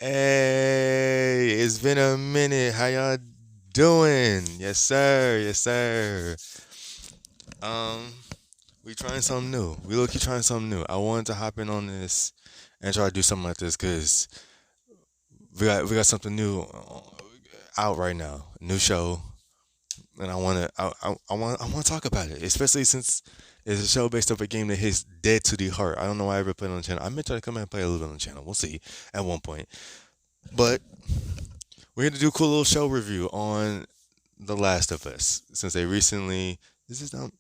Hey, it's been a minute. How y'all doing? Yes, sir. Yes, sir. Um, we trying something new. We look, trying something new. I wanted to hop in on this and try to do something like this because we got something new out right now. New show, and I want to talk about it, especially since it's a show based off a game that hits dead to the heart. I don't know why I ever played it on the channel. I may try to come and play a little bit on the channel. We'll see at one point. But we're going to do a cool little show review on The Last of Us since they recently. This is not.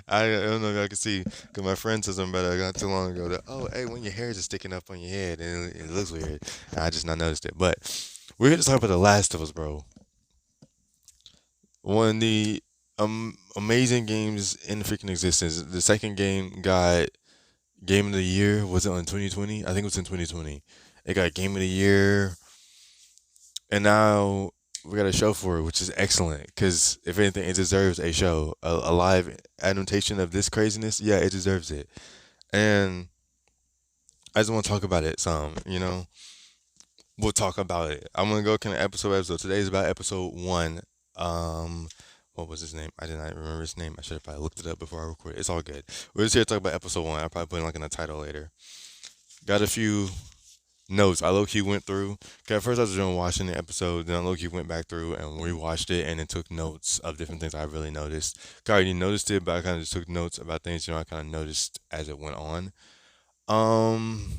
I don't know if y'all can see because my friend said something about it not too long ago. That hey, when your hair is just sticking up on your head and it looks weird. And I just not noticed it. But we're here to talk about The Last of Us, bro. One of the amazing games in freaking existence. The second game got Game of the Year. Was it in 2020? I think it was in 2020. It got Game of the Year. And now we got a show for it, which is excellent. Because if anything, it deserves a show, a live adaptation of this craziness. Yeah, it deserves it. And I just want to talk about it some. We'll talk about it. I'm gonna go kind of episode. Today is about episode one. Um, what was his name? I did not remember his name. I should have probably looked it up before I recorded. It's all good. We're just here to talk about episode one. I'll probably put it like in the title later. Got a few notes I low key went through. 'Cause at first I was doing watching the episode, then I low key went back through and rewatched it and then took notes of different things I really noticed. 'Cause I already noticed it, but I kind of just took notes about things I kind of noticed as it went on. Um,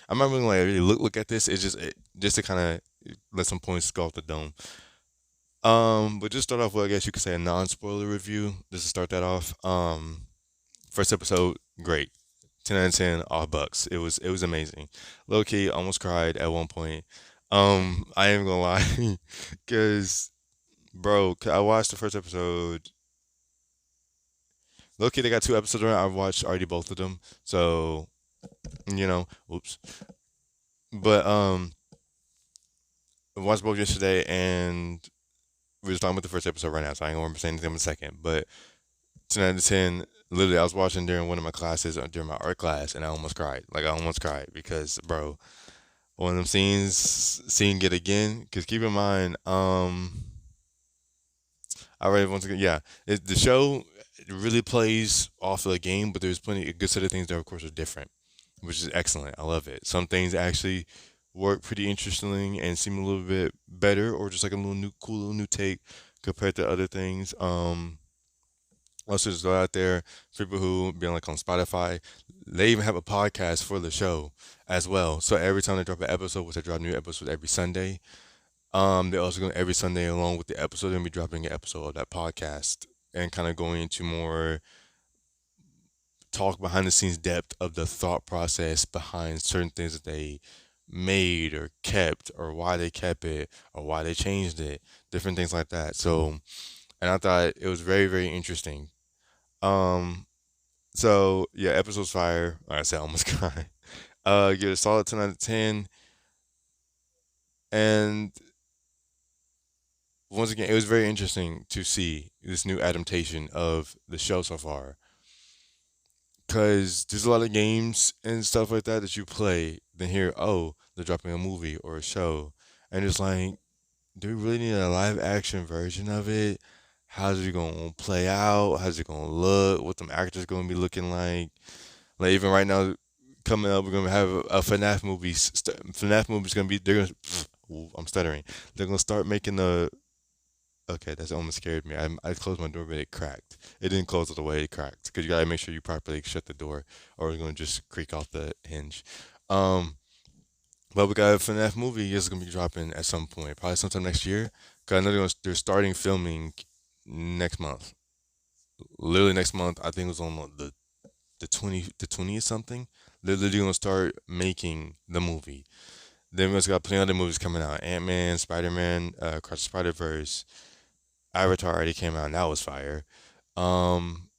I'm not really like really look at this. It's just to kind of let some points go off the dome. But just start off with I guess you could say a non-spoiler review. Just to start that off. First episode, great. 10 out of 10, all bucks. It was amazing. Low key, almost cried at one point. I ain't gonna lie, cause bro, I watched the first episode. Low key, they got two episodes around. I've watched already both of them, so oops. But I watched both yesterday, and we're just talking about the first episode right now, so I ain't gonna say anything in a second. But 10 out of 10. Literally, I was watching during one of my classes, during my art class, and I almost cried. Like I almost cried because, bro, one of them scenes, seeing it again. Because keep in mind, I read once again, yeah, the show really plays off of the game, but there's plenty a good set of things that, of course, are different, which is excellent. I love it. Some things actually work pretty interestingly and seem a little bit better, or just like a little new, cool little new take compared to other things. Also, just go out there for people who being like on Spotify. They even have a podcast for the show as well. So every time they drop an episode, which they drop new episodes every Sunday, they're also going every Sunday along with the episode. They're gonna be dropping an episode of that podcast and kind of going into more talk behind the scenes depth of the thought process behind certain things that they made or kept or why they kept it or why they changed it, different things like that. So, and I thought it was very, very interesting. Um, So yeah, episode's fire. Like I said, I almost cried. Give it a solid 10 out of 10. And once again, it was very interesting to see this new adaptation of the show so far. Cause there's a lot of games and stuff like that that you play, then hear, oh, they're dropping a movie or a show, and it's like, do we really need a live action version of it? How's it gonna play out? How's it gonna look? What them actors gonna be looking like? Like even right now, coming up, we're gonna have a FNAF movie. FNAF movie's gonna be. They're gonna. Ooh, I'm stuttering. They're gonna start making the. Okay, that's almost scared me. I closed my door, but it cracked. It didn't close all the way. It cracked because you gotta make sure you properly shut the door, or it's gonna just creak off the hinge. Um, but we got a FNAF movie. It's gonna be dropping at some point, probably sometime next year. Cause I know they're starting filming next month. Literally next month. I think it was on the 20th something. They're literally gonna start making the movie. Then we also got plenty of other movies coming out. Ant Man, Spider Man, Across the Spider Verse, Avatar already came out and that was fire. Um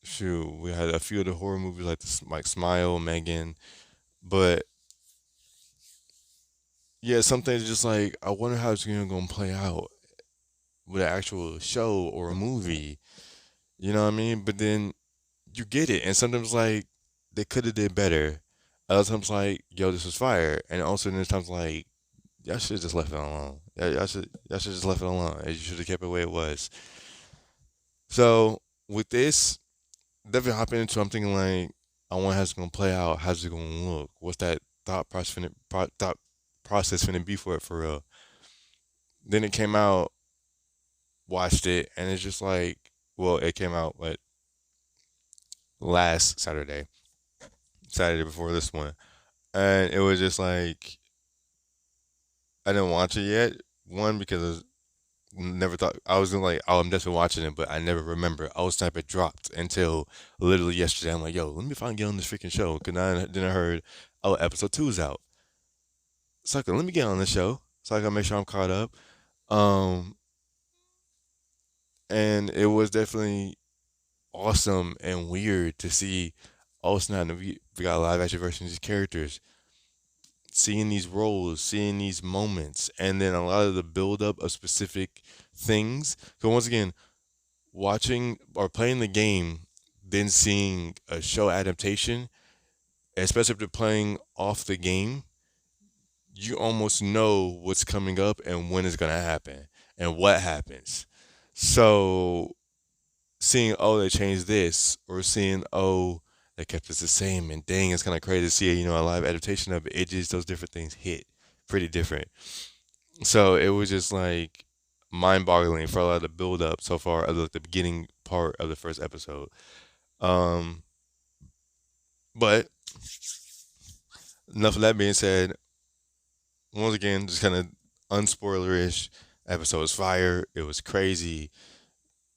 Shoot, we had a few of the horror movies like like Smile, Megan. But yeah, some things just like I wonder how it's gonna play out with an actual show or a movie. You know what I mean? But then you get it, and sometimes like they could have did better. Other times like, yo, this was fire, and also there's times like, y'all should have just left it alone. Y'all should just left it alone. You should have kept it the way it was. So with this, definitely hopping into, I'm thinking like, I want how it's gonna play out. How's it gonna look? What's that thought process finna be for it for real? Then it came out, watched it, and it's just like, well, it came out what, last Saturday before this one, and it was just like, I didn't watch it yet. One, because I never thought I was gonna like, oh, I'm definitely watching it, but I never remember. I was type it dropped until literally yesterday. I'm like, yo, let me finally get on this freaking show. Cause then I heard, oh, episode two's out. So let me get on the show so I can make sure I'm caught up. Um, and it was definitely awesome and weird to see. Oh snap! We got a live action version of these characters, seeing these roles, seeing these moments, and then a lot of the build up of specific things. So once again, watching or playing the game, then seeing a show adaptation, especially if they're playing off the game, you almost know what's coming up and when it's gonna happen and what happens. So seeing, oh, they changed this, or seeing, oh, they kept it the same, and dang, it's kind of crazy to see, a live adaptation of it. It just, those different things hit pretty different. So it was just like mind-boggling for a lot of the build-up so far of the beginning part of the first episode. Um, but enough of that being said, once again, just kind of unspoilerish. Episode was fire. It was crazy.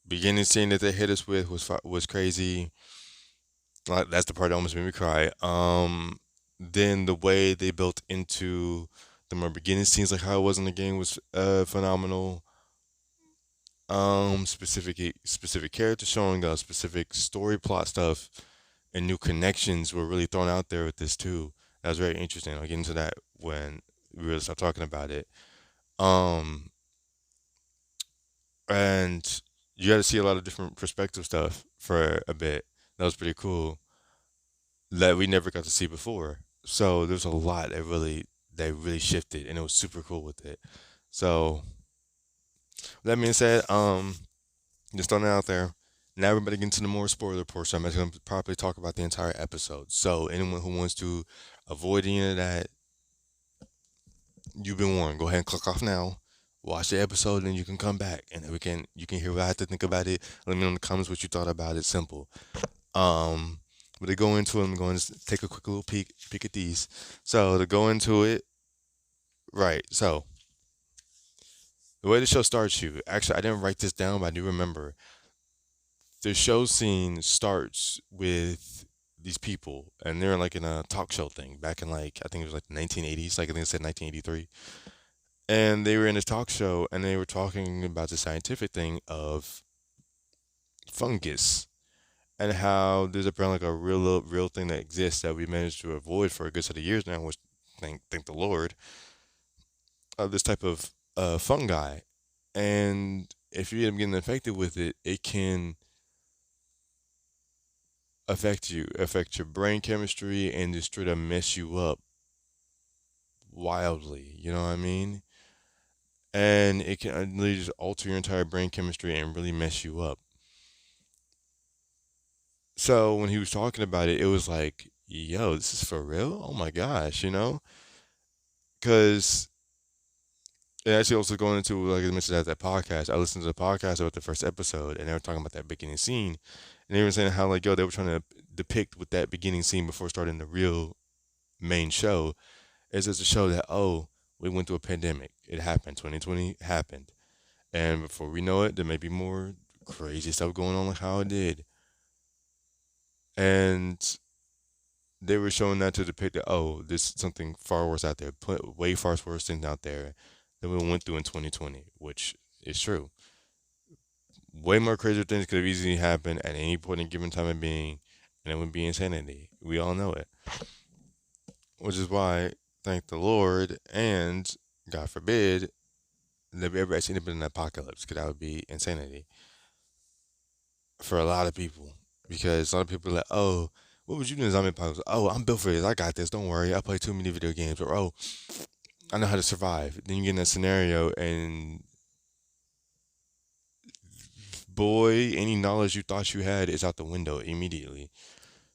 Beginning scene that they hit us with was crazy. Like, that's the part that almost made me cry. Then the way they built into the more beginning scenes, like how it was in the game, was phenomenal. Specific character showing us, specific story plot stuff, and new connections were really thrown out there with this too. That was very interesting. I'll get into that when we really start talking about it. Um, and you got to see a lot of different perspective stuff for a bit. That was pretty cool. That we never got to see before. So there's a lot that really shifted, and it was super cool with it. So that being said, just throwing it out there. Now everybody get into the more spoiler portion. I'm just going to properly talk about the entire episode. So anyone who wants to avoid any of that, you've been warned. Go ahead and click off now. Watch the episode, and you can come back, and then you can hear what I have to think about it. Let me know in the comments what you thought about it. Simple. Um, but to go into it, I'm going to take a quick little peek at these. So to go into it, right? So the way the show starts, you actually, I didn't write this down, but I do remember the show scene starts with these people, and they're like in a talk show thing back in, like, I think it was like the 1980s, like I think it said 1983, and they were in this talk show, and they were talking about the scientific thing of fungus, and how there's apparently like a real thing that exists that we managed to avoid for a good set of years now, which, thank the Lord, of this type of fungi. And if you end up getting infected with it, it can affect your brain chemistry, and just straight up mess you up wildly. You know what I mean? And it can literally just alter your entire brain chemistry and really mess you up. So when he was talking about it, it was like, yo, this is for real? Oh my gosh, Because it actually also going into, like I mentioned at that podcast, I listened to the podcast about the first episode, and they were talking about that beginning scene. And they were saying how, like, yo, they were trying to depict with that beginning scene before starting the real main show, is just to show that, oh, we went through a pandemic. It happened. 2020 happened. And before we know it, there may be more crazy stuff going on, like how it did. And they were showing that to depict that, oh, there's something far worse out there, way far worse things out there than we went through in 2020, which is true. Way more crazier things could have easily happened at any point in given time of being, and it would be insanity. We all know it. Which is why, thank the Lord, and God forbid, that we ever actually end up in an apocalypse, because that would be insanity for a lot of people. Because a lot of people are like, oh, what would you do in zombie apocalypse? Oh, I'm built for this. I got this. Don't worry. I play too many video games. Or oh, I know how to survive. Then you get in that scenario, and boy, any knowledge you thought you had is out the window immediately.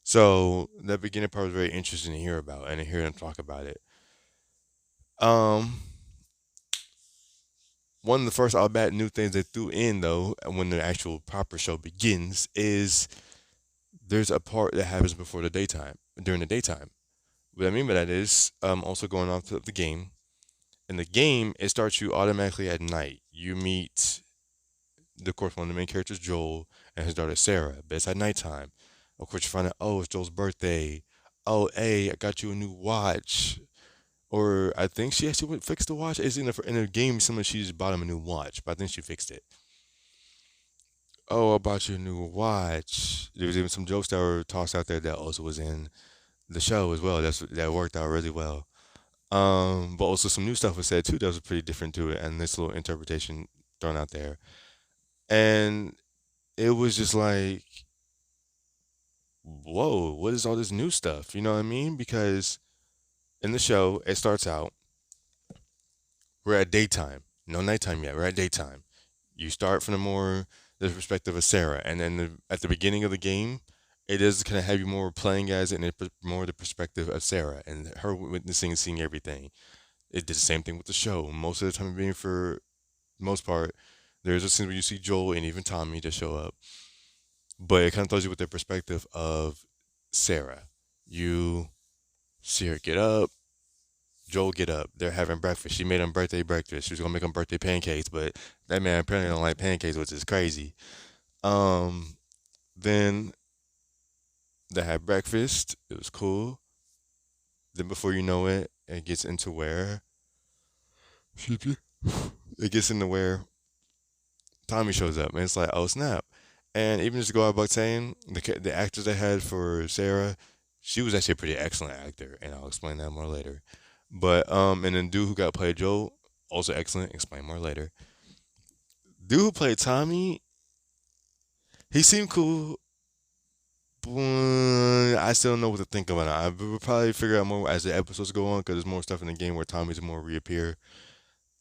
So that beginning part was very interesting to hear about and to hear them talk about it. Um, One of the first all bad new things they threw in though, when the actual proper show begins, is there's a part that happens before the daytime, during the daytime. What I mean by that is, also going off to the game. In the game, it starts you automatically at night. You meet, of course, one of the main characters, Joel, and his daughter Sarah. But it's at nighttime. Of course, you find out, oh, it's Joel's birthday. Oh, hey, I got you a new watch. Or I think she actually went fixed the watch. It's in the game. Someone she just bought him a new watch, but I think she fixed it. Oh, I bought you a new watch. There was even some jokes that were tossed out there that also was in the show as well. That worked out really well. But also some new stuff was said too that was pretty different to it, and this little interpretation thrown out there. And it was just like, whoa, what is all this new stuff? You know what I mean? Because in the show, it starts out, we're at daytime. No nighttime yet. We're at daytime. You start from the perspective of Sarah, and then at the beginning of the game, it is kind of have you more playing as it, and more the perspective of Sarah and her witnessing and seeing everything. It did the same thing with the show. Most of the time, being for most part, there's a scene where you see Joel and even Tommy to show up, but it kind of tells you with the perspective of Sarah. You see her get up, Joel get up. They're having breakfast. She made him birthday breakfast. She was gonna make him birthday pancakes, but that man apparently don't like pancakes, which is crazy. Um, then they had breakfast. It was cool. Then before you know it, it gets into where it gets into where Tommy shows up, and it's like, oh snap! And even just to go out by saying the actors they had for Sarah, she was actually a pretty excellent actor, and I'll explain that more later. But and then dude who got played Joel, also excellent. Explain more later. Dude who played Tommy, he seemed cool, but I still don't know what to think about it. I will probably figure out more as the episodes go on because there's more stuff in the game where Tommy's more reappear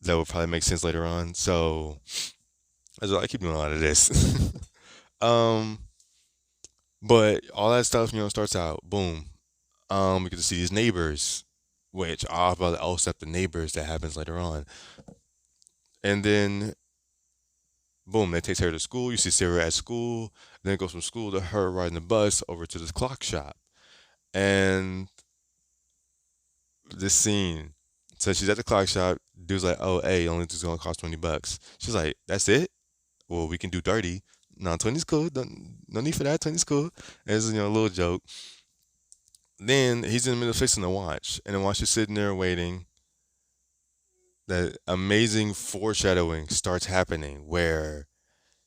that will probably make sense later on. So as well, I keep doing a lot of this. um, but all that stuff, starts out boom. We get to see these neighbors, which are about to step the neighbors that happens later on, and then boom, that takes her to school. You see Sarah at school. Then it goes from school to her riding the bus over to this clock shop. And this scene. So she's at the clock shop. Dude's like, oh, hey, only this is gonna cost $20. She's like, that's it? Well, we can do 30. No, 20's cool. No need for that. 20's cool. And it's a little joke. Then he's in the middle of fixing the watch. And then while she's sitting there waiting, that amazing foreshadowing starts happening where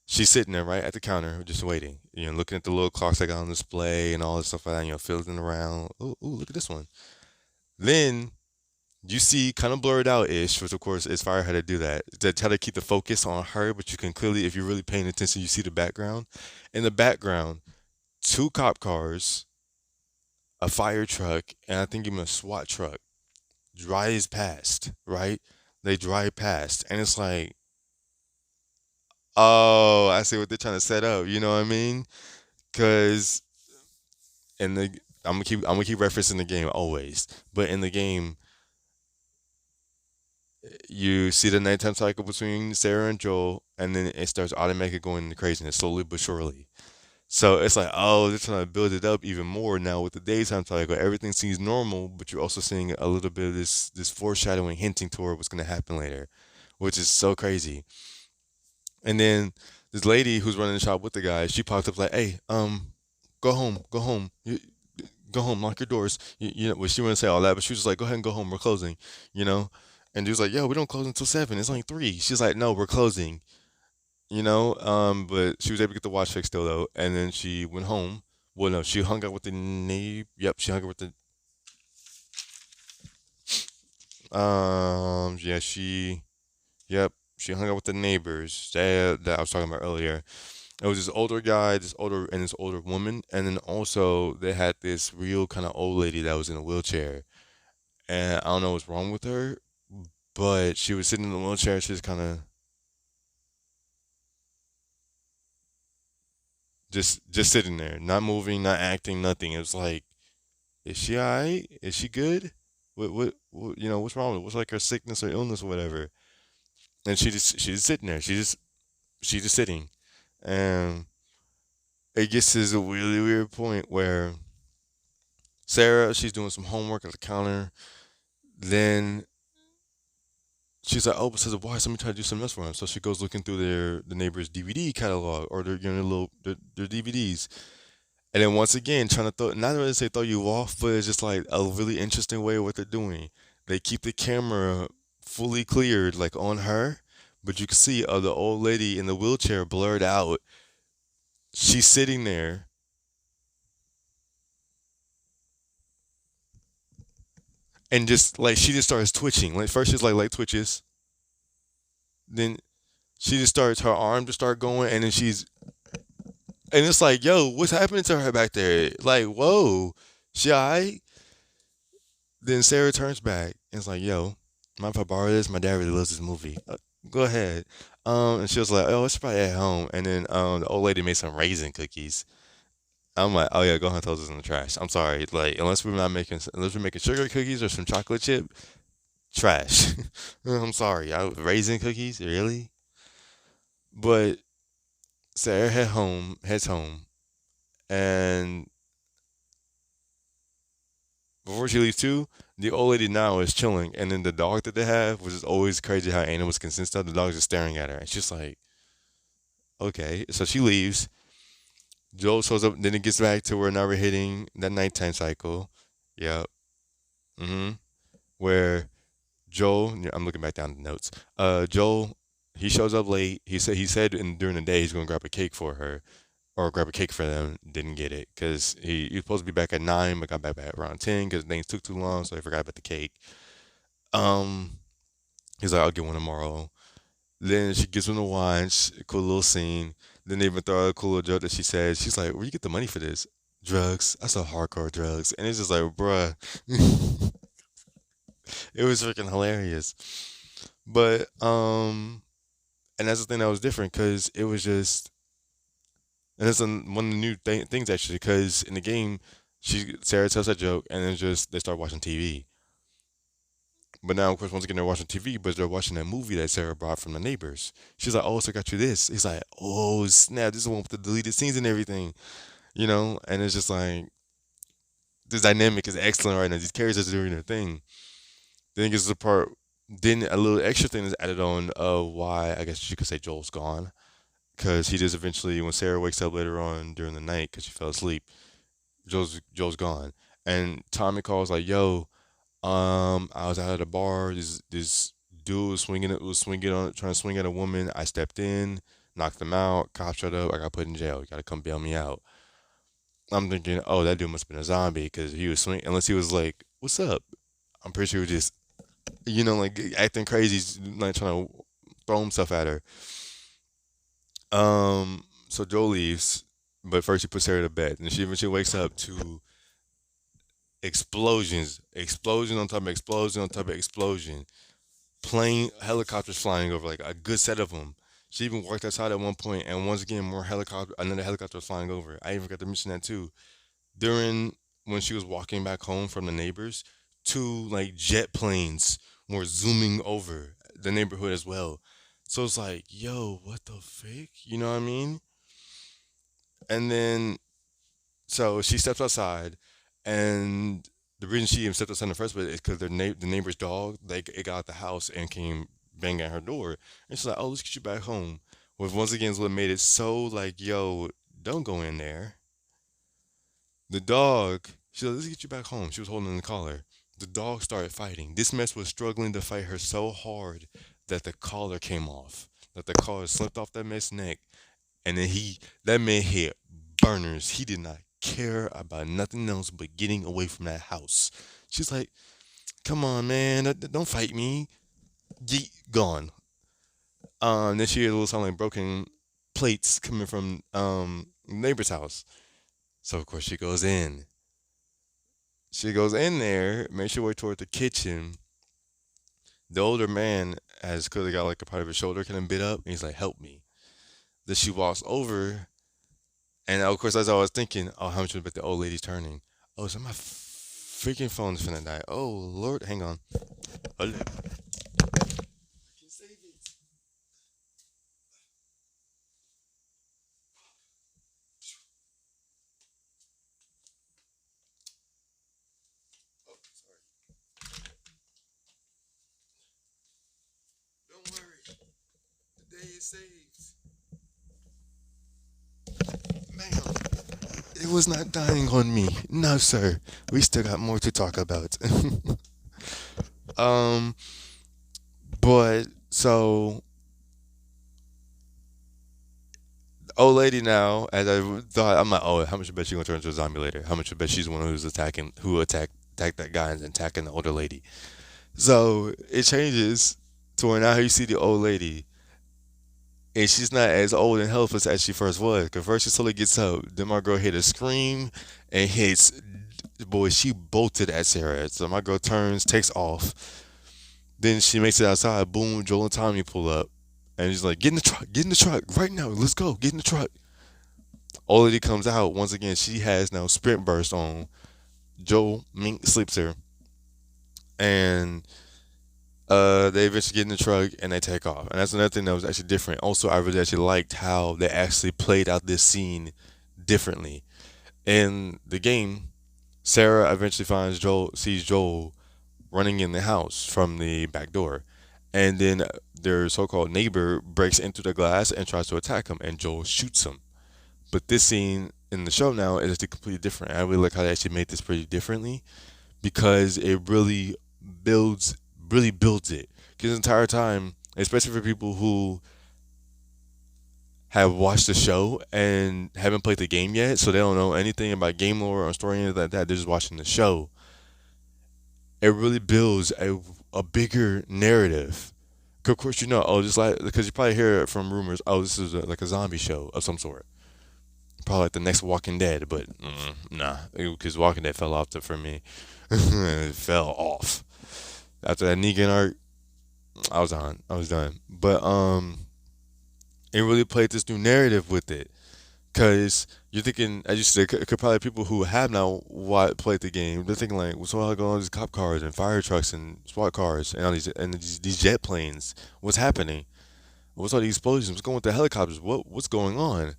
she's sitting there right at the counter, just waiting. Looking at the little clocks I got on display and all this stuff like that. Fiddling around. Ooh, look at this one. Then you see, kind of blurred out ish, which of course is fire how to do that. To try to keep the focus on her, but you can clearly, if you're really paying attention, you see the background. In the background, two cop cars, a fire truck, and I think even a SWAT truck drives past. Right? They drive past, and it's like, oh, I see what they're trying to set up. You know what I mean? Because in the I'm gonna keep referencing the game always, but in the game, you see the nighttime cycle between Sarah and Joel, and then it starts automatically going into craziness slowly but surely. So it's like, oh, they're trying to build it up even more now with the daytime cycle. Everything seems normal, but you're also seeing a little bit of this foreshadowing, hinting toward what's gonna happen later, which is so crazy. And then this lady who's running the shop with the guy, she popped up like, hey, go home, go home. Go home, lock your doors. Well, she wouldn't say all that, but she was just like, go ahead and go home. We're closing, you know? And he was like, yo, we don't close until 7. It's only 3. She's like, no, we're closing, but she was able to get the watch fixed still, though. And then she went home. Well, no, she hung out with the neighbor. Yep, she hung out with yep, she hung out with the neighbors that I was talking about earlier. It was this older guy, this older woman, and then also they had this real kind of old lady that was in a wheelchair, and I don't know what's wrong with her, but she was sitting in the wheelchair. She was kind of just sitting there, not moving, not acting, nothing. It was like, is she alright? Is she good? What what's wrong with her? What's like her sickness or illness or whatever? And she's just sitting there. She's just sitting, and it gets to this really weird point where Sarah, she's doing some homework at the counter. Then she's like, "Oh, but says why? Somebody try to do something else for him." So she goes looking through the neighbor's DVD catalog or their DVDs, and then once again trying to throw not really say throw you off, but it's just like a really interesting way of what they're doing. They keep the camera fully cleared, like on her, but you can see the old lady in the wheelchair blurred out. She's sitting there, and just like she just starts twitching. Like first she's like light twitches, then she just starts her arm to start going, and then and it's like, yo, what's happening to her back there? Like, whoa, she alright? Then Sarah turns back and it's like, yo, mind if I borrow this? My dad really loves this movie. Go ahead. And she was like, oh, it's probably at home. And then the old lady made some raisin cookies. I'm like, oh yeah, go ahead and throw this in the trash. I'm sorry, like unless we're making sugar cookies or some chocolate chip, trash. I'm sorry, raisin cookies, really? But Sarah heads home, and before she leaves too, the old lady now is chilling, and then the dog that they have, which is always crazy how animals can sense stuff. The dog's just staring at her, and she's like, "Okay." So she leaves. Joel shows up. Then it gets back to where now we're hitting that nighttime cycle. Yep. Mm-hmm. Where Joel, yeah, I'm looking back down the notes. Joel, he shows up late. During the day he's gonna grab a cake for her or grab a cake for them. Didn't get it because he was supposed to be back at 9, but got back at around 10 because things took too long, so he forgot about the cake. Um, he's like, I'll get one tomorrow. Then she gives him the wine. Cool little scene. Then they even throw out a cool little joke that she says. She's like, where you get the money for this? Drugs. I saw hardcore drugs. And it's just like, bruh. It was freaking hilarious. But, and that's the thing that was different because it was just, and it's one of the new things actually because in the game, Sarah tells that joke and then just they start watching TV. But now, of course, once again, they're watching TV, but they're watching that movie that Sarah brought from the neighbors. She's like, "Oh, so I got you this." He's like, "Oh, snap! This is the one with the deleted scenes and everything." And it's just like this dynamic is excellent right now. These characters are doing their thing. Then it gets to the part. Then a little extra thing is added on of why I guess you could say Joel's gone because he just eventually, when Sarah wakes up later on during the night because she fell asleep, Joel's gone, and Tommy calls like, "Yo, I was out at a bar. This dude was swinging on trying to swing at a woman. I stepped in, knocked him out. Cop showed up. I got put in jail. You gotta come bail me out." I'm thinking, oh, that dude must have been a zombie because he was swinging. Unless he was like, "What's up?" I'm pretty sure he was just, like acting crazy, like trying to throw himself at her. So Joe leaves, but first he puts her to bed, and she eventually wakes up to explosion on top of explosion on top of explosion, plane helicopters flying over, like a good set of them. She even worked outside at one point, and once again, another helicopter was flying over. I even got to mention that too. During when she was walking back home from the neighbors, two like jet planes were zooming over the neighborhood as well. So it's like, yo, what the frick? You know what I mean? And then so she steps outside, and the reason she even stepped outside in the first place is because the neighbor's dog, it got out the house and came banging at her door. And she's like, "Oh, let's get you back home." Which once again is what made it so like, "Yo, don't go in there." The dog, she's like, "Let's get you back home." She was holding the collar. The dog started fighting. This mess was struggling to fight her so hard that the collar came off. That the collar slipped off that mess neck, and then that man hit burners. He did not care about nothing else but getting away from that house. She's like, "Come on, man, don't fight me." Yeet, gone. Then she hears a little sound like broken. plates coming from neighbor's house. So of course she goes in. She goes in there, makes her way toward the kitchen. The older man has clearly got like a part of his shoulder kind of bit up, and he's like, "Help me." Then she walks over, and of course, as I was thinking, oh, how much would bet the old lady's turning? Oh, so my freaking phone's finna die. Oh Lord, hang on. Hold it. I can save it. Oh, sorry. Don't worry. The day is saved. Ma'am, it was not dying on me. No, sir. We still got more to talk about. um, but so old lady now, as I thought, I'm like, oh, how much you bet she gonna turn into a zombie later? How much you bet she's the one who's attacking, who attacked that guy and attacking the older lady? So it changes to where now you see the old lady, and she's not as old and helpless as she first was. Cause first she slowly gets up, then my girl hit a scream and hits. Boy, she bolted at Sarah. So my girl turns, takes off. Then she makes it outside. Boom, Joel and Tommy pull up. And he's like, get in the truck, right now, let's go, get in the truck. Old lady comes out. Once again, she has now sprint burst on. Joel Mink sleeps her. And they eventually get in the truck and they take off. And that's another thing that was actually different. Also, I really actually liked how they actually played out this scene differently. In the game, Sarah eventually sees Joel running in the house from the back door. And then their so called neighbor breaks into the glass and tries to attack him, and Joel shoots him. But this scene in the show now is completely different. I really like how they actually made this pretty differently because it really builds it. Because the entire time, especially for people who have watched the show and haven't played the game yet, so they don't know anything about game lore or story or anything like that. They're just watching the show. It really builds a bigger narrative. 'Cause of course, oh, just like because you probably hear it from rumors. Oh, this is like a zombie show of some sort. Probably like the next Walking Dead, but nah, because Walking Dead fell off for me. It fell off after that Negan arc. I was on. I was done. But it really played this new narrative with it. Cause you're thinking, as you said, could probably people who have now played the game, they're thinking like, what's all going on these cop cars and fire trucks and SWAT cars and all these jet planes? What's happening? What's all these explosions? What's going with the helicopters? What's going on?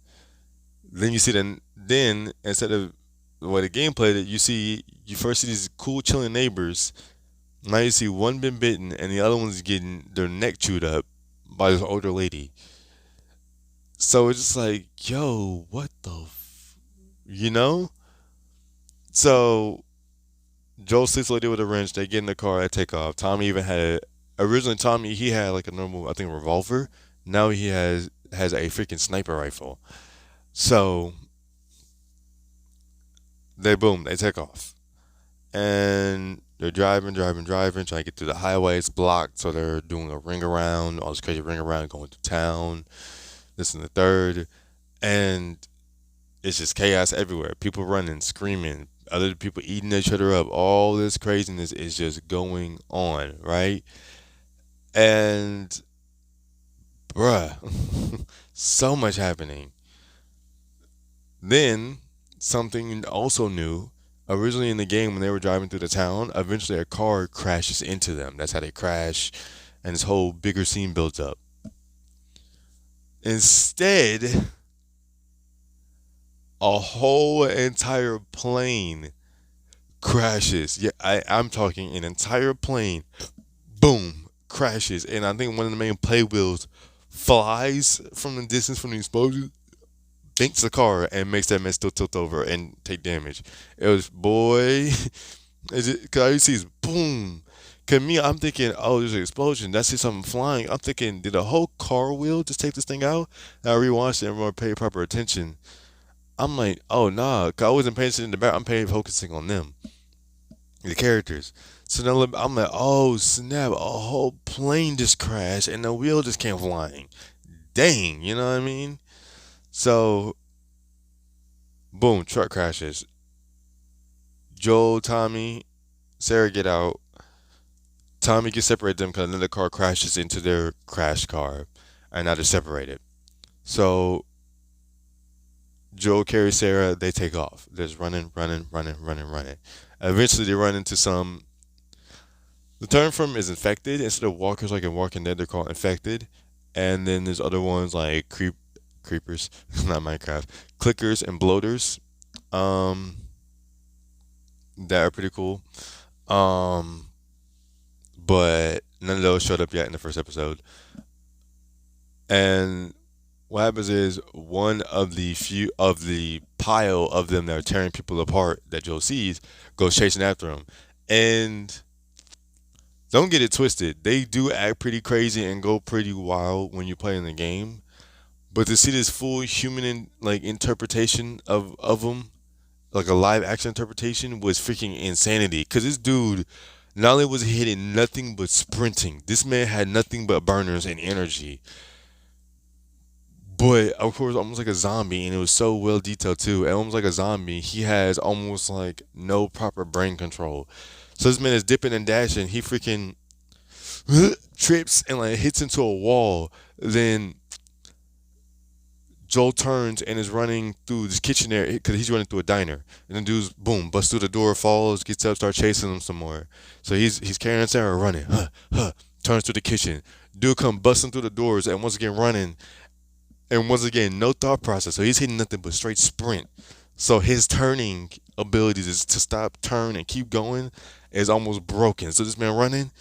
Then you see then instead of the way the game played it, you first see these cool chilling neighbors. Now you see one been bitten and the other one's getting their neck chewed up by this older lady. So it's just like, yo, what the, you know? So Joel sleeps lady with a wrench. They get in the car. They take off. Tommy even had originally Tommy he had like a normal I think revolver. Now he has a freaking sniper rifle. So they take off and they're driving, trying to get through the highway. It's blocked, so they're doing a ring around, all this crazy ring around, going to town. This and the third, and it's just chaos everywhere. People running, screaming, other people eating each other up. All this craziness is just going on, right? And bruh, so much happening. Then something also new. Originally in the game, when they were driving through the town, eventually a car crashes into them. That's how they crash, and this whole bigger scene builds up. Instead, a whole entire plane crashes. Yeah, I'm talking an entire plane. Boom, crashes, and I think one of the main play wheels flies from the distance from the explosion, dinks the car, and makes that man still tilt over and take damage. It was boy, is it? Cause all you see is boom. Cause me, I'm thinking, oh, there's an explosion. That's just something flying. I'm thinking, did a whole car wheel just take this thing out? And I rewatched it and everyone paid proper attention. I'm like, oh nah, 'cause I wasn't paying attention to the back. I'm paying focusing on them, the characters. So now I'm like, oh snap, a whole plane just crashed and the wheel just came flying. Dang, you know what I mean? So, boom, truck crashes. Joel, Tommy, Sarah get out. Tommy can separate them because another car crashes into their crash car, and now they're separated. So Joel carries Sarah. They take off. They're just running, running, running, running, running. Eventually, they run into some. The term for them is infected. Instead of walkers like in Walking Dead, they're called infected. And then there's other ones like creepers, not Minecraft, clickers and bloaters. Um, that are pretty cool. Um, but none of those showed up yet in the first episode. And what happens is one of the few of the pile of them that are tearing people apart that Joe sees goes chasing after him. And don't get it twisted, they do act pretty crazy and go pretty wild when you play in the game. But to see this full human like interpretation of them, like a live action interpretation, was freaking insanity. Cause this dude, not only was he hitting nothing but sprinting, this man had nothing but burners and energy. But of course, almost like a zombie, and it was so well detailed too. And almost like a zombie, he has almost like no proper brain control. So this man is dipping and dashing. He freaking trips and like hits into a wall. Then Joel turns and is running through this kitchen area because he's running through a diner. And then dude's boom, busts through the door, falls, gets up, starts chasing him some more. So he's carrying Sarah, running, turns to the kitchen. Dude come busting through the doors and once again running. And once again, no thought process. So he's hitting nothing but straight sprint. So his turning abilities is to stop, turn, and keep going is almost broken. So this man running,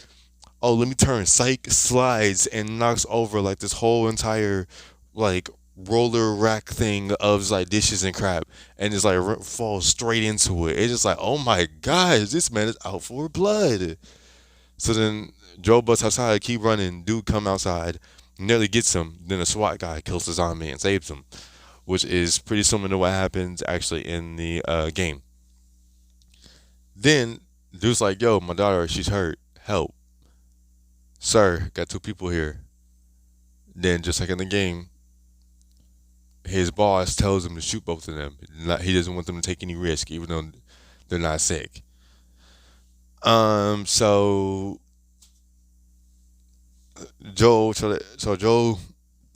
oh, let me turn, psych, slides and knocks over like this whole entire like roller rack thing of like dishes and crap, and just like falls straight into it. It's just like, oh my gosh, this man is out for blood. So then Joe busts outside, keep running. Dude come outside, nearly gets him. Then a SWAT guy kills the zombie and saves him, which is pretty similar to what happens actually in the game. Then dude's like, "Yo, my daughter, she's hurt. Help, sir. Got two people here." Then just like in the game, his boss tells him to shoot both of them. He doesn't want them to take any risk, even though they're not sick. So Joe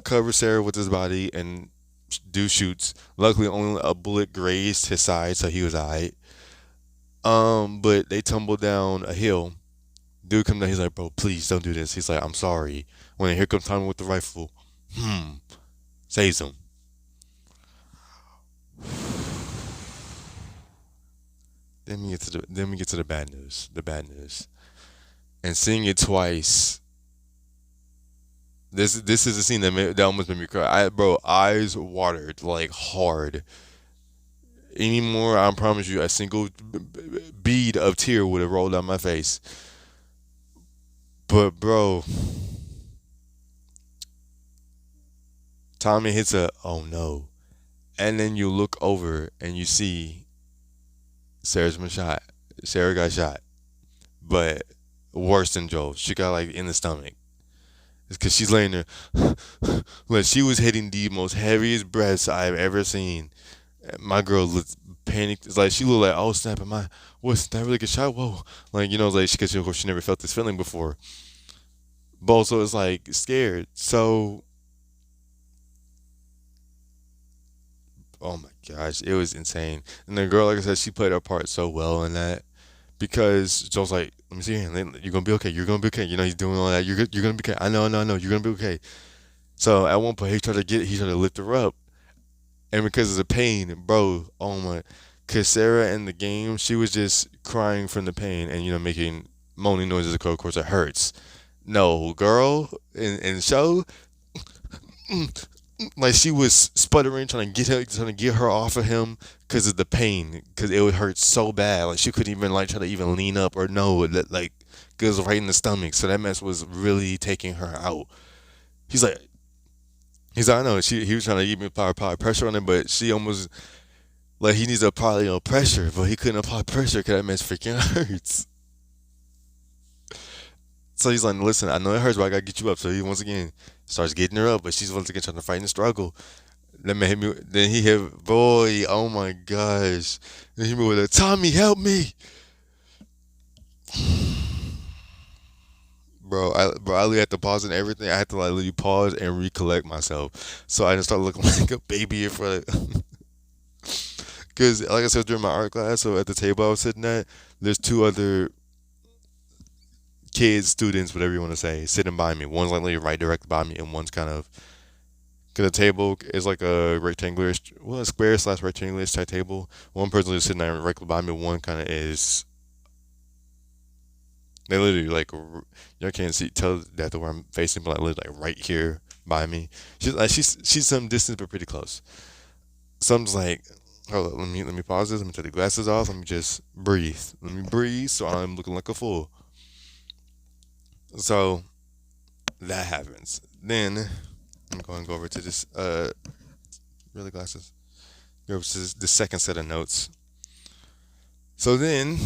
covers Sarah with his body and dude shoots. Luckily, only a bullet grazed his side, so he was alright. But they tumble down a hill. Dude comes down. He's like, "Bro, please don't do this." He's like, "I'm sorry." When here comes Tommy with the rifle, saves him. Then we get to the bad news. The bad news. And seeing it twice. This is a scene that almost made me cry. Bro, eyes watered like hard. Anymore, I promise you, a single bead of tear would have rolled down my face. But bro, Tommy hits a oh no, and then you look over and you see Sarah's been shot. Sarah got shot, but worse than Joel. She got like in the stomach. It's because she's laying there. Like she was hitting the most heaviest breaths I've ever seen. My girl looked panicked. It's like she looked like, oh snap, am I? What's that really good shot? Whoa, like like because of course she never felt this feeling before. But also it's like scared. So, oh my gosh, it was insane. And the girl, like I said, she played her part so well in that because Joel's like, let me see your hand. You're gonna be okay. You're gonna be okay. He's doing all that. You're gonna be okay. I know, I know, I know. You're gonna be okay. So at one point he tried to lift her up, and because of the pain, bro, oh my, cause Sarah in the game, she was just crying from the pain and making moaning noises. Of course, it hurts. No, girl, in the show, like she was sputtering, trying to get her off of him because of the pain, because it would hurt so bad. Like she couldn't even like try to even lean up or no, like it was right in the stomach. So that mess was really taking her out. He's like, I know he was trying to give me apply pressure on her, but she almost like he needs to apply pressure, but he couldn't apply pressure because that mess freaking hurts. So he's like, listen, I know it hurts, but I gotta get you up. So he once again starts getting her up, but she's once again trying to fight and struggle. That man hit me. Then he hit boy. Oh my gosh. Then he hit me with a Tommy, help me, bro. I literally had to pause and everything. I had to like literally pause and recollect myself. So I didn't start looking like a baby in front of. Because like I said during my art class, so at the table I was sitting at, there's two other kids, students, whatever you want to say, sitting by me. One's like literally right directly by me, and one's kind of. Cause the table is like a rectangular, well, a square slash rectangular type table. One person is sitting there directly by me. One kind of is. They literally like you can't see tell that the where I'm facing, but like literally like right here by me. She's some distance but pretty close. So I'm just like, hold on, let me pause this. Let me take the glasses off. Let me just breathe. Let me breathe so I'm looking like a fool. So that happens. Then I'm going to go over to this really glasses. Go over to the second set of notes. So then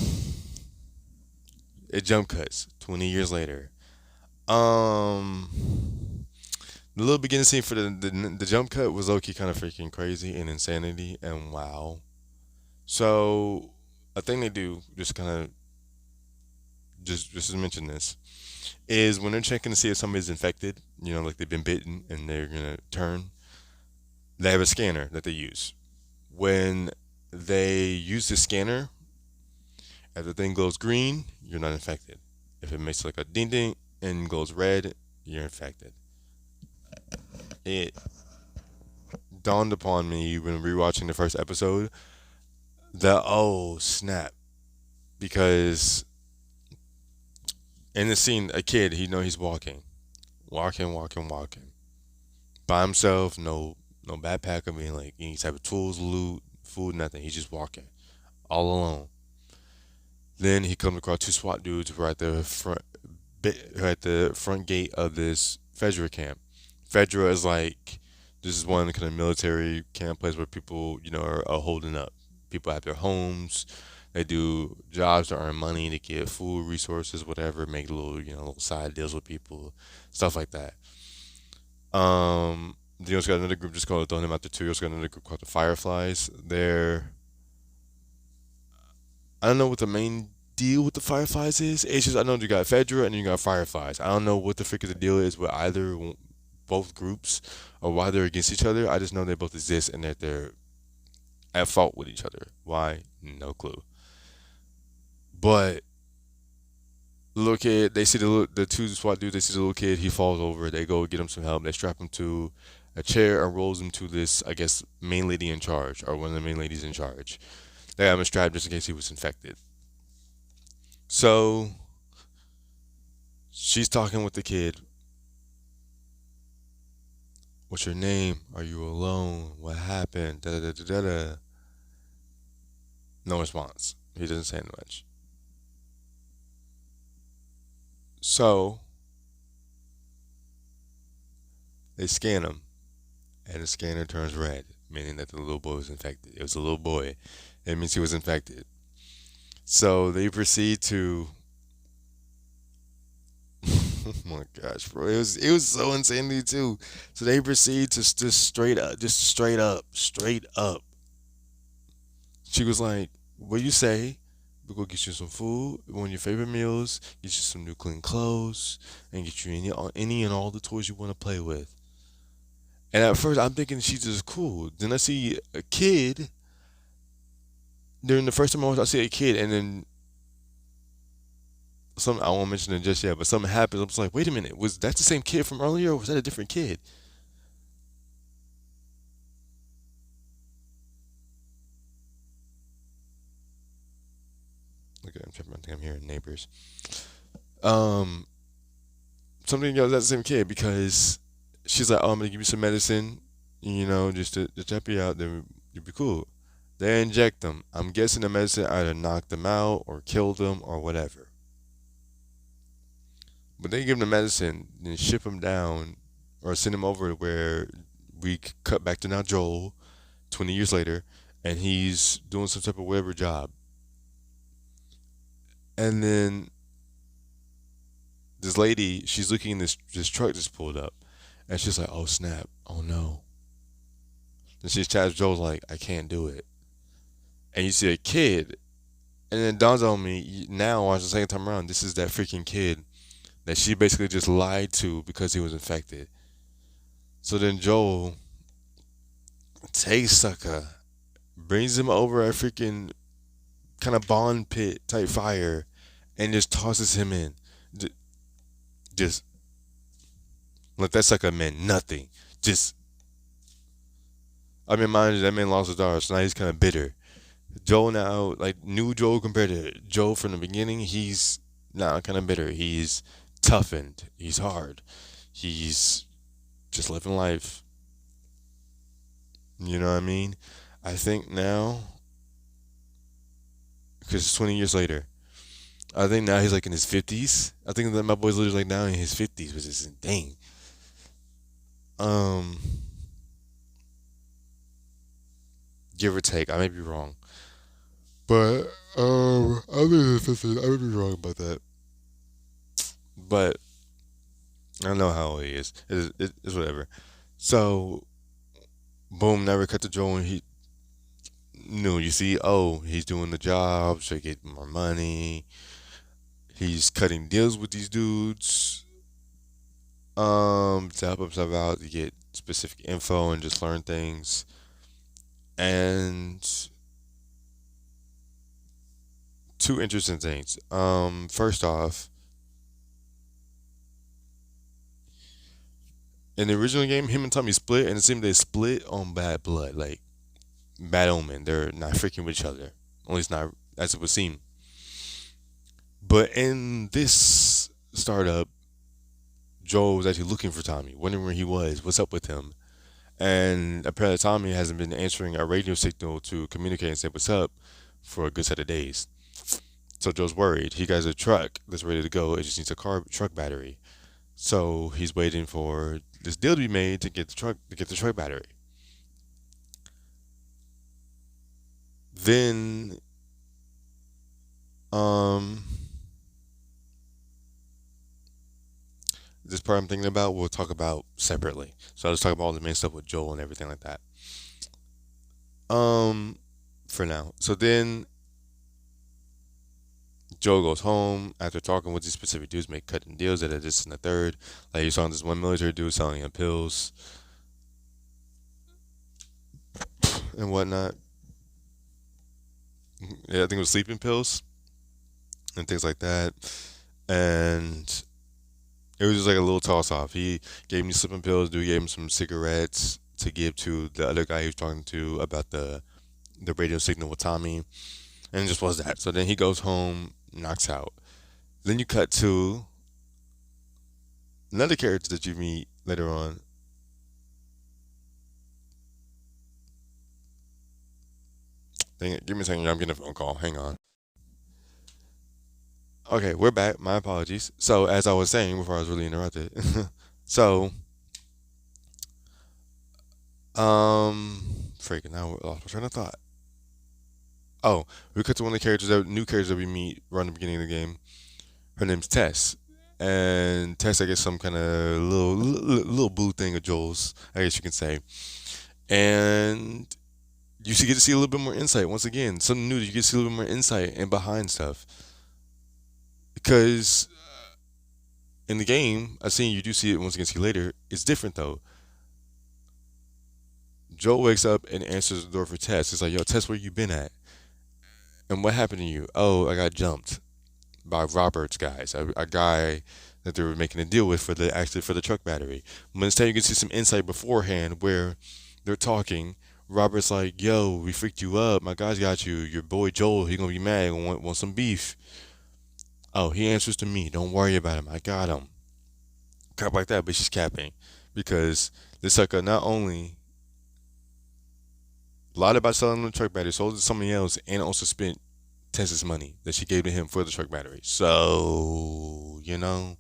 it jump cuts 20 years later. The little beginning scene for the jump cut was low key kind of freaking crazy and insanity and wow. So a thing they do, just kind of just to mention this, is when they're checking to see if somebody's infected, like they've been bitten and they're gonna turn, they have a scanner that they use. When they use the scanner, if the thing glows green, you're not infected. If it makes like a ding ding and glows red, you're infected. It dawned upon me when rewatching the first episode that oh snap, because in the scene a kid he's walking by himself, no backpack, I mean like any type of tools, loot, food, nothing. He's just walking all alone. Then he comes across two SWAT dudes who are at the front gate of this Fedra camp. Fedra is like this is one kind of military camp place where people are holding up. People have their homes. They do jobs to earn money to get food, resources, whatever. Make little little side deals with people, stuff like that. You also got another group just called throwing them out there too. You also got another group called the Fireflies. I don't know what the main deal with the Fireflies is. It's just I know you got Fedra and you got Fireflies. I don't know what the frick of the deal is with both groups or why they're against each other. I just know they both exist and that they're at fault with each other. Why? No clue. But the little kid, they see the two SWAT dudes. They see the little kid. He falls over. They go get him some help. They strap him to a chair and rolls him to this, I guess, main lady in charge or one of the main ladies in charge. They got him strapped just in case he was infected. So she's talking with the kid. What's your name? Are you alone? What happened? Da da da da da. No response. He doesn't say much. So they scan him, and the scanner turns red, meaning that the little boy was infected. It was a little boy. It means he was infected. So they proceed to. Oh my gosh, bro! It was so insanity too. So they proceed to just straight up. She was like, "What you say? We go get you some food, one of your favorite meals, get you some new clean clothes, and get you any and all the toys you want to play with." And at first, I'm thinking she's just cool. Then I see a kid. During the first time I see a kid, and then some I won't mention it just yet, but something happens. I'm just like, wait a minute, was that the same kid from earlier, or was that a different kid? Look, I'm tripping. I think I'm hearing neighbors. Um, something else. That's the same kid because she's like, "Oh, I'm gonna give you some medicine, just to help you out. Then you'll be cool." They inject them. I'm guessing the medicine either knocked them out or killed them or whatever. But they give them the medicine, then ship them down or send them over to where we cut back to now Joel, 20 years later, and he's doing some type of whatever job. And then this lady, she's looking in this truck just pulled up, and she's like, "Oh snap! Oh no!" And she chats Joe's like, I can't do it. And you see a kid, and then it dawns on me now, watch the second time around, this is that freaking kid that she basically just lied to because he was infected. So then Joel takes Sucker, brings him over a freaking kind of bond pit type fire, and just tosses him in. J- just like that sucker meant nothing. Just, I mean, mind you, that man lost his daughter, so now he's kind of bitter. Joel now, like new Joel compared to Joel from the beginning, he's now kind of bitter. He's toughened. He's hard. He's just living life. You know what I mean? I think now, because it's 20 years later, I think now he's like in his 50s. I think that my boy's literally like now in his 50s, which is insane. Um, give or take. I may be wrong. But, I think it's 50s. I may be wrong about that. But I don't know how old he is. It's whatever. So, boom, never cut to Joe and he knew. You see, oh, he's doing the job, so he get more money. He's cutting deals with these dudes, to help himself out to get specific info and just learn things. And two interesting things. First off, in the original game, him and Tommy split, and it seemed they split on bad blood, like bad omen. They're not freaking with each other, at least not as it would seem. But in this startup, Joel was actually looking for Tommy, wondering where he was, what's up with him. And apparently Tommy hasn't been answering a radio signal to communicate and say what's up for a good set of days. So Joe's worried. He got a truck that's ready to go. It just needs a truck battery. So he's waiting for this deal to be made to get the truck battery. Then um this part I'm thinking about we'll talk about separately. So I'll just talk about all the main stuff with Joel and everything like that. Um for now. So then Joe goes home after talking with these specific dudes, make cutting deals at a this and the third. Like you saw this one military dude selling him pills and whatnot. Yeah, I think it was sleeping pills and things like that. And it was just like a little toss off. He gave me sleeping pills, dude gave him some cigarettes to give to the other guy he was talking to about the radio signal with Tommy. And it just was that. So then he goes home, knocks out. Then you cut to another character that you meet later on. Dang it, give me a second. I'm getting a phone call. Hang on. Okay, we're back. My apologies. So, as I was saying before I was really interrupted. So, freaking now we lost my train of thought. Oh, we cut to one of the new characters that we meet right in the beginning of the game. Her name's Tess, and Tess, I guess, some kind of little boo thing of Joel's, I guess you can say. And you should get to see a little bit more insight once again. Something new. You get to see a little bit more insight and behind stuff. Because in the game, I've seen you do see it once again. See later. It's different though. Joel wakes up and answers the door for Tess. It's like, yo, Tess, where you been at? And what happened to you? Oh, I got jumped by Robert's guys, a guy that they were making a deal with for the truck battery. But instead, you can see some insight beforehand where they're talking. Robert's like, "Yo, we freaked you up. My guys got you. Your boy Joel, he gonna be mad. Want some beef." Oh, he answers to me. Don't worry about him. I got him. Crap like that, but she's capping because this sucker not only lied about selling the truck battery, sold it to somebody else, and also spent Tess's money that she gave to him for the truck battery. So, she didn't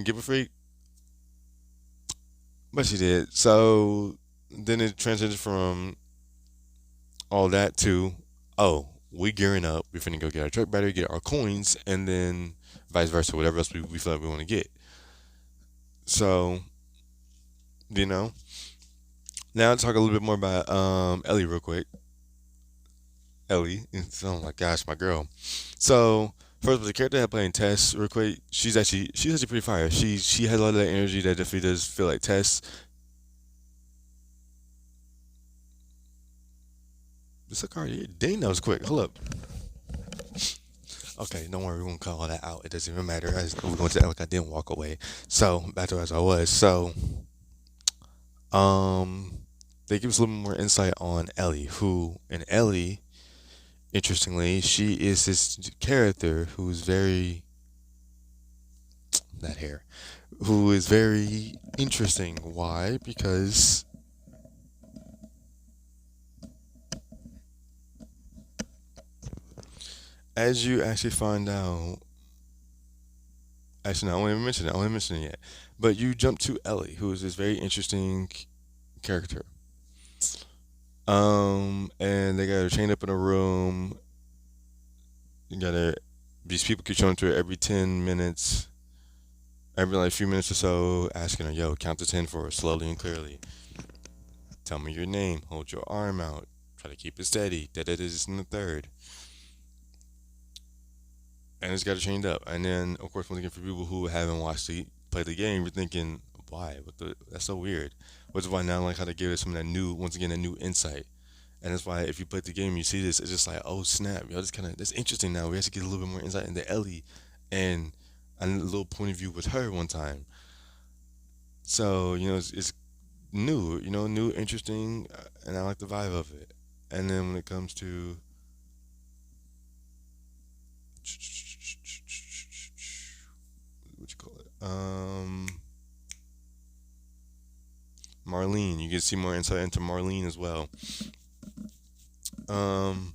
give a freak, but she did. So then it transitioned from all that to, oh, we gearing up. We finna go get our truck battery, get our coins, and then vice versa, whatever else we feel like we want to get. So, you know, Now I'll talk a little bit more about Ellie real quick. Ellie. Oh my gosh, my girl. So first, the character I play in Tess, real quick. She's actually pretty fire. She has a lot of that energy that definitely does feel like Tess. This a car. Dang, that was quick. Hold up. Okay, don't worry. We're gonna call all that out. It doesn't even matter. We're going to act like I didn't walk away. So back to as I was. Um, they give us a little more insight on Ellie, and Ellie, interestingly, she is this character who's very that hair, who is very interesting. Why? Because as you actually find out, actually, no, I won't even mention it. I won't even mention it yet. But you jump to Ellie, who is this very interesting character. And they got her chained up in a room. You got her. These people keep showing to her every 10 minutes, every like few minutes or so, asking her, "Yo, count to 10 for us, slowly and clearly. Tell me your name. Hold your arm out. Try to keep it steady. Da da da. This and the third." And it's got her chained up. And then, of course, once again, for people who haven't played the game, you're thinking, "Why? That's so weird." Which is why now I like how they give us some of that new, once again, a new insight. And that's why if you play the game, you see this, it's just like, oh snap, yo, that's interesting now. We actually get a little bit more insight into Ellie, and a little point of view with her one time. So it's new, new, interesting, and I like the vibe of it. And then when it comes to what you call it, Marlene, you get to see more insight into Marlene as well. Um,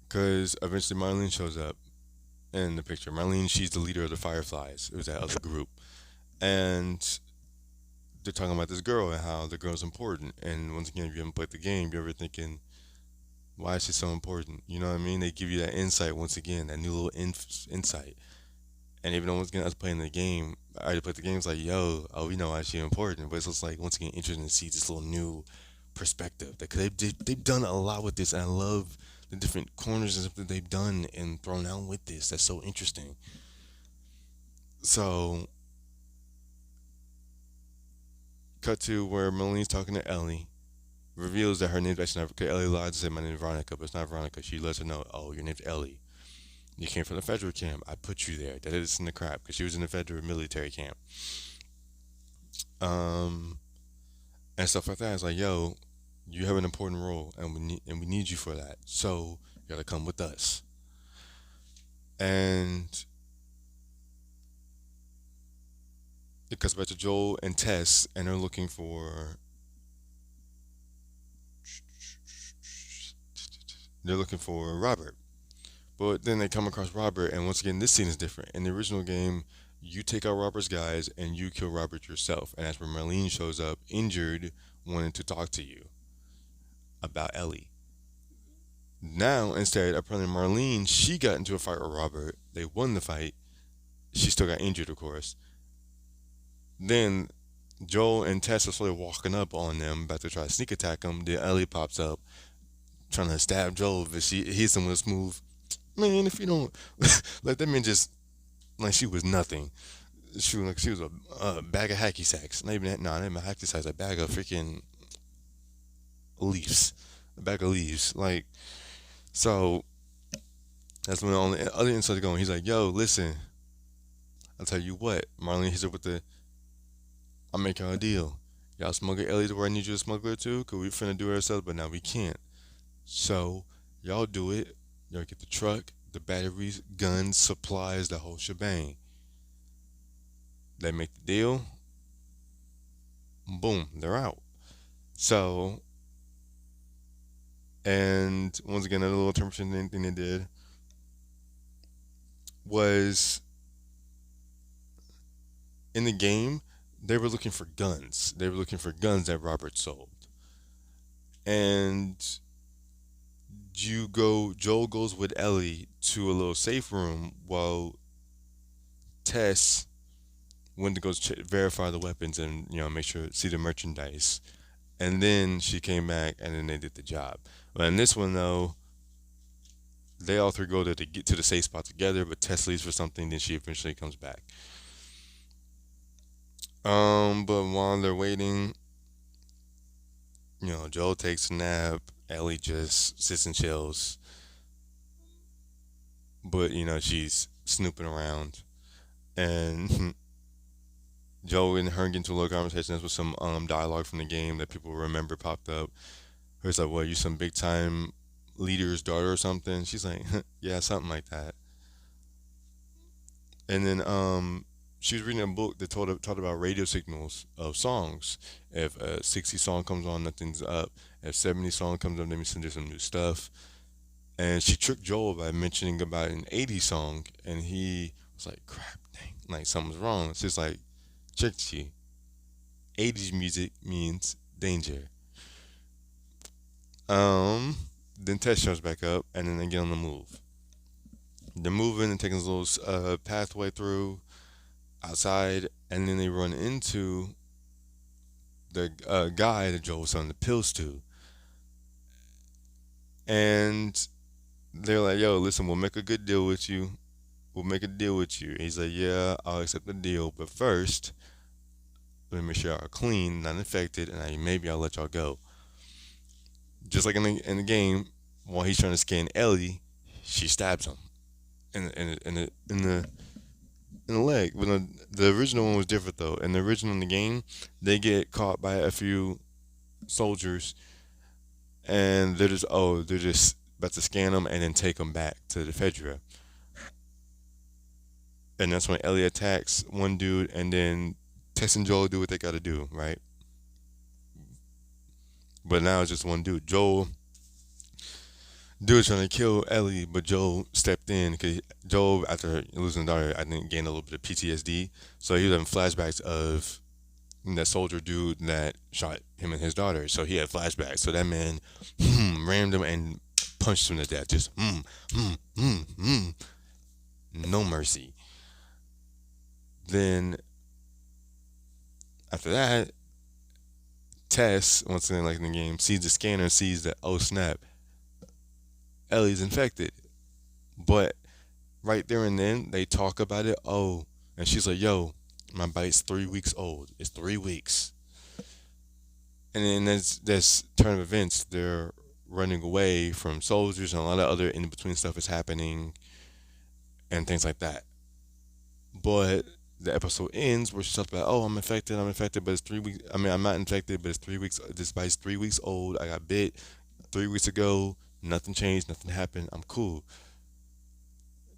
because eventually Marlene shows up in the picture. Marlene, she's the leader of the Fireflies. It was that other group, and they're talking about this girl and how the girl's important. And once again, if you haven't played the game, you're ever thinking, why is she so important? You know what I mean? They give you that insight once again, that new little insight. And even though once again I was playing the game, I already played the game. It's like, yo, oh, we know why she's important. But it's just like once again interesting to see this little new perspective. Because they've done a lot with this, and I love the different corners and stuff that they've done and thrown out with this. That's so interesting. So cut to where Melanie's talking to Ellie, reveals that her name's actually not, because Ellie lied and said my name is Veronica, but it's not Veronica. She lets her know, oh, your name's Ellie. You came from the federal camp. I put you there. That is in the crap because she was in the federal military camp. Um, and stuff like that. It's like, yo, you have an important role, and we need you for that. So you gotta come with us. And it cuts back to Joel and Tess, and they're looking for Robert. But then they come across Robert, and once again, this scene is different. In the original game, you take out Robert's guys and you kill Robert yourself, and that's where Marlene shows up, injured, wanting to talk to you about Ellie. Now, instead, apparently Marlene, she got into a fight with Robert. They won the fight. She still got injured, of course. Then Joel and Tess are slowly walking up on them, about to try to sneak attack them. Then Ellie pops up, trying to stab Joel, but she hits him with a smooth. Man, if you don't, like that man just like she was nothing. She was a bag of hacky sacks. Not even that. No, not even hacky sacks. A bag of freaking leaves. A bag of leaves. Like so. That's when on the other end started going. He's like, "Yo, listen. I'll tell you what." Marlene hits her with the, "I'll make y'all a deal. Y'all smuggle Ellie to where I need you to smuggle her to, cause we finna do it ourselves, but now we can't. So y'all do it. Y'all get the truck, the batteries, guns, supplies, the whole shebang. They make the deal. Boom, they're out." So, and once again, another little termination thing they did was in the game, they were looking for guns. They were looking for guns that Robert sold. And Joel goes with Ellie to a little safe room while Tess went to go verify the weapons and make sure see the merchandise. and then she came back, and then they did the job. But in this one though, they all three go there to get to the safe spot together, but Tess leaves for something, then she eventually comes back. But while they're waiting, Joel takes a nap, Ellie just sits and chills, but she's snooping around, and Joel and her get into a little conversation. That's with some dialogue from the game that people remember popped up. It's like, "What? You some big time leader's daughter or something?" She's like, "Yeah, something like that." And then she was reading a book that talked about radio signals of songs. If a 60 song comes on, nothing's up. If 70 song comes up, that means there's some new stuff. And she tricked Joel by mentioning about an 80 song, and he was like, "Crap, dang, like something's wrong." It's just like, tricked you. 80s music means danger. Um, then Tess shows back up, and then they get on the move. They're moving and taking this little pathway through outside, and then they run into the guy that Joel was selling the pills to, and they're like, "Yo, listen, we'll make a good deal with you. We'll make a deal with you." And he's like, "Yeah, I'll accept the deal, but first, let me make sure y'all are clean, not infected, and maybe I'll let y'all go." Just like in the game, while he's trying to scan Ellie, she stabs him in the leg. But the original one was different though. In the original in the game, they get caught by a few soldiers, and they're just about to scan them and then take them back to the Fedra. And that's when Ellie attacks one dude, and then Tess and Joel do what they gotta do, right? But now it's just one dude. Dude trying to kill Ellie, but Joel stepped in because Joel, after losing a daughter, I think gained a little bit of PTSD. So he was having flashbacks of that soldier dude that shot him and his daughter. So he had flashbacks. So that man rammed him and punched him to death. Just no mercy. Then after that, Tess, once again like in the game, sees the scanner and sees that, oh snap, Ellie's infected. But right there and then they talk about it. Oh, and she's like, "Yo, my bite's 3 weeks old. It's 3 weeks." And then there's this turn of events. They're running away from soldiers, and a lot of other in between stuff is happening, and things like that. But the episode ends where she's talking about, "Oh, I'm infected, but it's 3 weeks. I mean, I'm not infected, but it's 3 weeks. This bite's 3 weeks old. I got bit 3 weeks ago. Nothing changed. Nothing happened. I'm cool.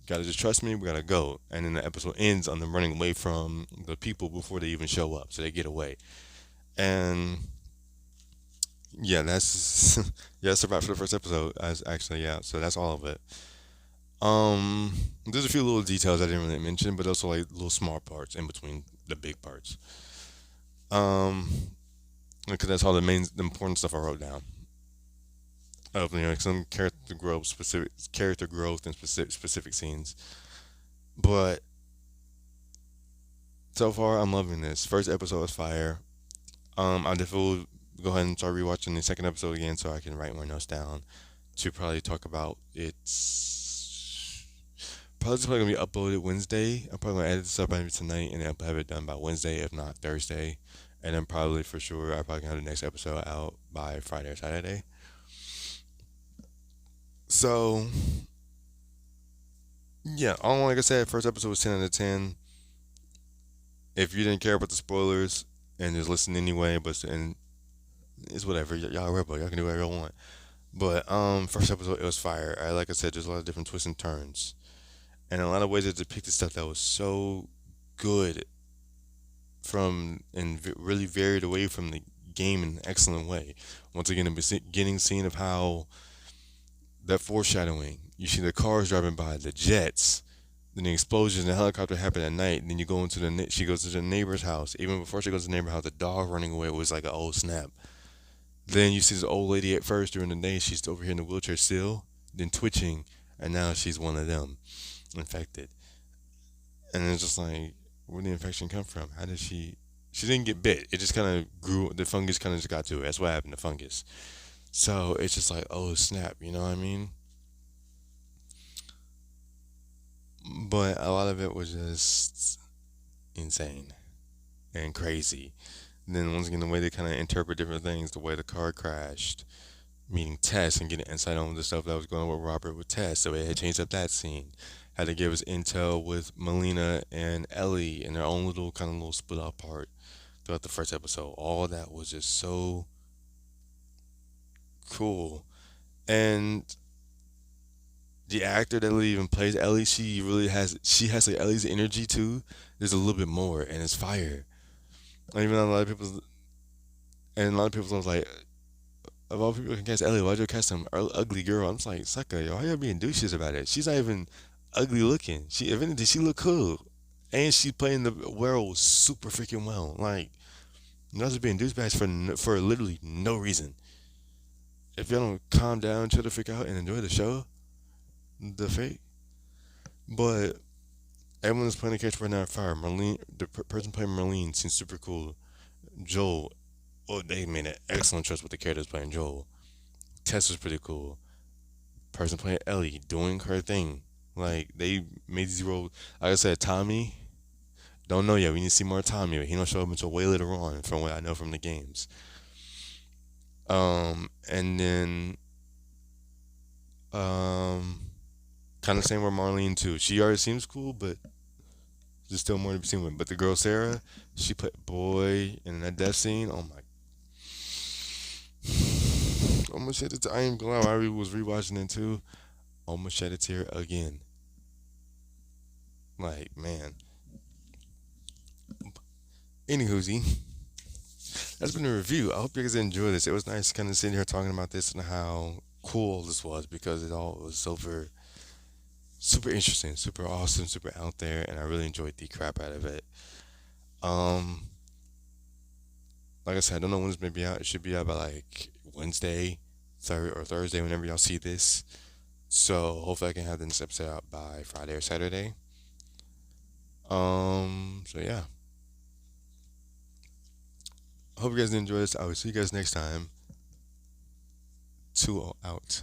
Gotta just trust me. We gotta go." And then the episode ends on them running away from the people before they even show up, so they get away. And yeah, that's yeah, that's a wrap for the first episode. As actually, yeah, so that's all of it. There's a few little details I didn't really mention, but also like little small parts in between the big parts. Um, because that's all the important stuff I wrote down. Of like some character growth and specific scenes. But so far, I'm loving this. First episode was fire. I definitely will go ahead and start rewatching the second episode again so I can write more notes down to probably talk about it's probably just probably gonna be uploaded Wednesday. I'm probably gonna edit this up maybe tonight and I'll have it done by Wednesday, if not Thursday. And then probably for sure I probably can have the next episode out by Friday or Saturday. So yeah, all like I said, first episode was 10 out of 10. If you didn't care about the spoilers and just listen anyway, but and it's whatever. Y'all rebel. Y'all can do whatever y'all want. But first episode it was fire. Like I said, there's a lot of different twists and turns, and a lot of ways it depicted stuff that was so good from and really varied away from the game in an excellent way. Once again, the beginning scene of how that foreshadowing. You see the cars driving by, the jets, then the explosions, and the helicopter happen at night. And then you go into she goes to the neighbor's house. Even before she goes to the neighbor's house, the dog running away was like an old snap. Then you see this old lady at first during the day. She's over here in the wheelchair still, then twitching, and now she's one of them, infected. And it's just like, where did the infection come from? How did she? She didn't get bit. It just kind of grew. The fungus kind of just got to her. That's what happened to fungus. So it's just like, oh snap, you know what I mean? But a lot of it was just insane and crazy. And then once again, the way they kind of interpret different things, the way the car crashed, meeting Tess and getting insight on the stuff that was going on with Robert with Tess. So they had changed up that scene. Had to give us intel with Melina and Ellie in their own little kind of little split off part throughout the first episode. All that was just so cool. And the actor that even plays Ellie, she has like Ellie's energy too. There's a little bit more, and it's fire. And even though a lot of people was like, of all people who can cast Ellie, why'd you cast some ugly girl? I'm just like, sucker, yo, why y'all being douches about it? She's not even ugly looking. She, if anything, she look cool, and she's playing the world super freaking well. Like, not just being douchebags for literally no reason. If y'all don't calm down, chill the freak out, and enjoy the show, the fake. But everyone is playing the character right now. Fire. Marlene, the person playing Marlene seems super cool. Joel, oh, they made an excellent choice with the characters playing Joel. Tess was pretty cool. Person playing Ellie doing her thing. Like they made these roles. Like I said, Tommy. Don't know yet. We need to see more Tommy. He don't show up until way later on, from what I know from the games. And then um, kind of same with Marlene too. She already seems cool, but there's still more to be seen with. But the girl Sarah, she played boy in that death scene. Oh my! Almost shed it. I am glad I was rewatching it too. Almost shed a tear again. Like man. Anywhoosy, that's been a review. I hope you guys enjoyed this. It was nice kind of sitting here talking about this and how cool this was because it all was super interesting, super awesome, super out there, and I really enjoyed the crap out of it. Um, like I said, I don't know when this may be out. It should be out by like Wednesday, third or Thursday, whenever y'all see this. So hopefully I can have this episode out by Friday or Saturday. So yeah, hope you guys enjoy this. I will see you guys next time. 2 out.